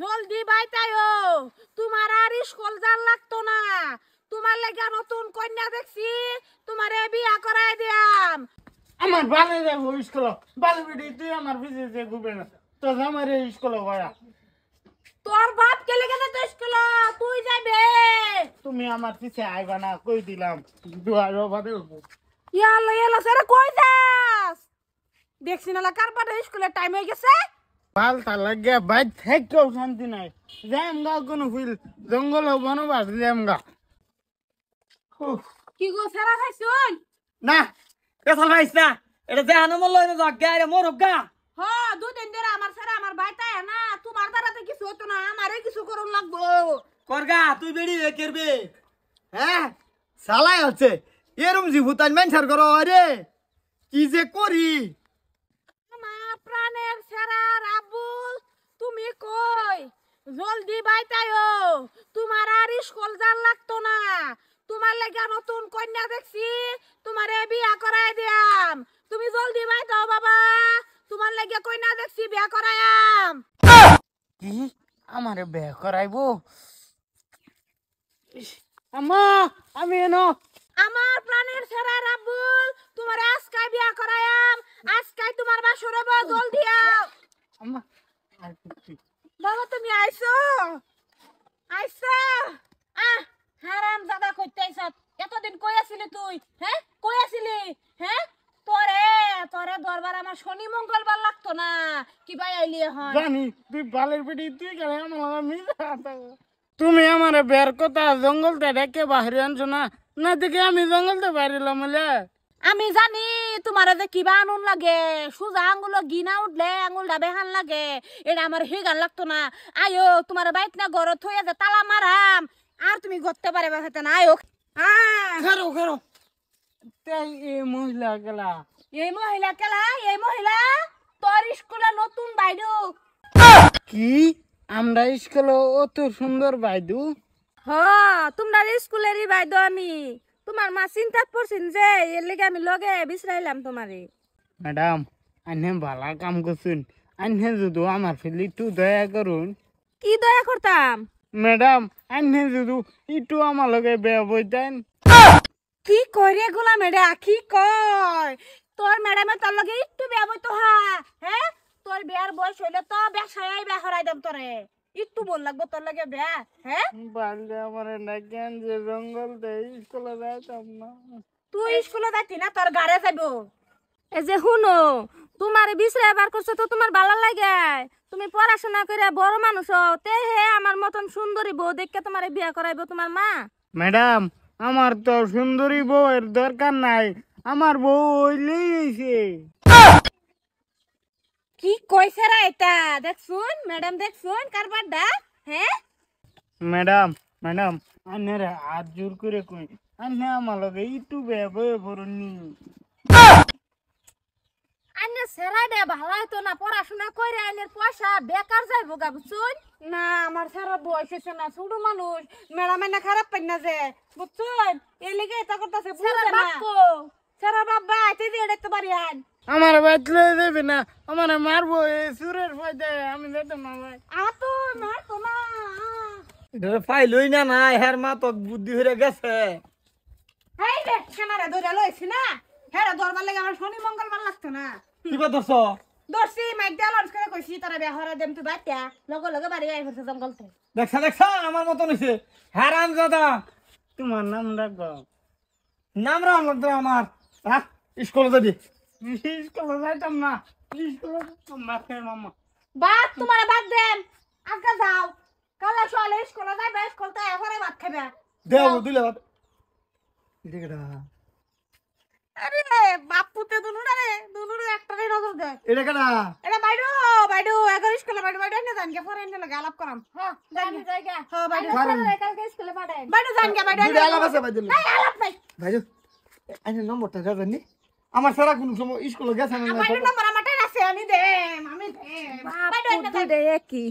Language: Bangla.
জলদি বাইতায়ো, তোমার আর স্কুল যান লাগতো না। তোমার লাগা নতুন কন্যা দেখছি, তোমারে বিয়া করাই দিয়াম। আমার বালে যাবো স্কুল, বালে বেটি তুই আমার পিছিয়ে ঘুরবে না তো আমার স্কুল ভাড়া। তোর বাপ কে লেগে যেত স্কুল, তুই যাবে। তুমি আমার পিছে আইবা না, কই দিলাম দুয়ার বাদে উঠবো। ইয়াল্লা ইয়াল্লা স্যার কই যাস? দেখছি না কার পাঠে স্কুলের টাইম হয়ে গেছে। পাল্টা লাগে বাইক থেকেও শান্তি নাই। জ্যাম গা কোনো ফিল জঙ্গল বনবাস জ্যাম গা। কি গো সারা খাইছুন? না পেছাল ভাইস না, এটা দেহানো মূল্য জাগা রে মোর গা। হ দুদিন ধরে আমার সারা আমার বাইতায় না, তোমার দ্বারাতে কিছু হতো না, আমারে কিছু করুন লাগবো। করগা তুই বেড়ি করবে। হ্যাঁ সালাই হচ্ছে এরম জীবুতান মেনসার করো রে, কি যে করি। আমার প্রাণের সেরা রাবুল, তুমি কই? জলদি বাইতায়ো, তোমার আর স্কুল যান লাগতো না। তোমার লাগা নতুন কন্যা দেখছি, তোমারে বিয়া করাই দিয়াম। তুমি জলদি বাইতাও বাবা, তোমার লাগা কন্যা দেখছি, বিয়া করায়াম। কি আমারে বিয়ে করাইবো? আম্মা আমি এনো। আমার প্রাণের সেরা রাবুল, তোমার আজকাই বিয়া করায়াম। আজকাই তোমার বাসর হবো, জলদি আও। আম্মা আর কি বাবা তুমি আইছো? আইছো? হারাম দাদা কইতে আইছত। এতদিন কই আছিলি তুই? হ্যাঁ কই আছিলি? হ্যাঁ তোরে তোরে দরবার আমার শনি মঙ্গলবার লাগতো না, কি ভাই আইলি এখন? জানি তুই বালের বেটি তুই গেলে আমার মিছা। তুমি আমারে বের কথা জঙ্গলতে রেখে বাহিরে আনছো না, না দেখে আমি জঙ্গলতে বাইরেলাম বলে। আমি জানি তোমার যে কিবা আনুন লাগে, সুজা আঙ্গুলো গিনা উঠলে আঙ্গুলটা বেহান লাগে, এটা আমার হিগান লাগতো না। আয়ো তোমার বাইক না ঘরত হয়ে যে তালা মারাম, আর তুমি করতে পারে বাসাতে না। আয়ো খারো খারো তাই এই মহিলা গেলা। এই মহিলা কেলা? এই মহিলা তোর স্কুলে নতুন বাইদু। কি আমরা স্কুলে অত সুন্দর বাইদু? হ তোমরা স্কুলেরই বাইদু আমি। তোমার মা চিন্তা করছেন যে এর লেগে আমি লগে বিছরাইলাম তোমারে। ম্যাডাম আনে ভালা কাম করছুন, আনে যদি আমার ফেলে একটু দয়া করুন। কি দয়া করতাম? ম্যাডাম আনে যদি একটু আমার লগে বেয়া বইতেন। কি করে গোলাম এটা কি কয়? তোর ম্যাডামে তোর লগে একটু বিয়া বইতো হা? হ্যাঁ তোর বিয়ার বয়স হইলে তো ব্যবসায় বিয়া করাই দেব তোরে। একটু বল লাগবো তোর লগে বিয়া? হ্যাঁ বাল্যে আমার না কেন যে জঙ্গল দেয় স্কুলে যাইতাম না। তুই স্কুলে যাইতি না, তোর গাড়ে যাইবো। এই যে শুনো, তোমার বিছরা বার করছো তো তোমার ভালো লাগে। তুমি পড়াশোনা করে বড় মানুষ হও, তে হে আমার মতন সুন্দরী বউ দেখে তোমার বিয়া করাইবো তোমার মা। ম্যাডাম আমার তো সুন্দরী বউয়ের দরকার নাই, আমার বউ হইলেই হইছে। কি কইছে রে এটা? দেখছুন ম্যাডাম, দেখছুন কারবারটা? হ্যাঁ ম্যাডাম ম্যাডাম আন্নারে হাত জোর করে কই, আন্না আমার লগে একটু বেয়া বয়ে পড়ুননি। আইনে সেরাই দে ভালো হইতো না, পড়াশোনা করে আইনের পয়সা বেকার যাইবো গা, বুঝছুন? না আমার সারা বয়স হইছে না, ছোট মানুষ, ম্যাডাম এনে খারাপ পাই না যে, বুঝছুন? এর লেগে এটা করতেছে, বুঝছে না। সারা বাবা আইতে দিয়ে দেখতে পারি আইন। আমার বাতলে দেবে না, আমার মারবো এই সুরের ফায়দা, আমি যেতাম না ভাই। তো মার তো না। ফাইলই না নাই হের মা তো বুদ্ধি হয়ে গেছে। হেই রে খানারে ধরে লইছি না, হেরা ধরবার লাগে আমার শনি মঙ্গলবার লাগতো না। কি করছ? দর্শি মাইক দিয়ে লঞ্চ করে কইছি তারা বেহরা দেম তুই বাচ্চা লগে লগে বাড়ি আই হচ্ছে জঙ্গলতে। দেখছা দেখছা আমার মতন হইছে হারাম জাদা। তোমার নাম রাখবো? নাম রাম লাগতো আমার। হ্যাঁ স্কুলে যাবি? স্কুলে যাইতাম না, স্কুলে যাইতাম না মামা। বাদ তোমারে বাদ দেম, আজকে যাও, কাল সকালে স্কুলে যাইবে, স্কুলতে এবারে ভাত খাবে। দেও দিলে দেখড়া আরে বাপুতে দুনুরে একটারে নজর দে। এটা কেডা? এটা বাইডো বাইডো এগার স্কুলে বাইডো বাইডো নে জান কে পরে নে লাগে আলাপ করাম। হ্যাঁ জানি জায়গা। হ্যাঁ বাইডো কালকে স্কুলে পাঠাই। বাইডো জান কে বাইডো দুইটা আলাপ আছে বাইদুল। নাই আলাপ নাই। ভাইজু আইনে নম্বরটা যা জানি আমার সারা কোন সময় স্কুলে গেছে না। বাইডো নাম্বার আমার টাই আছে, আমি দেম বাইডো না দে কি।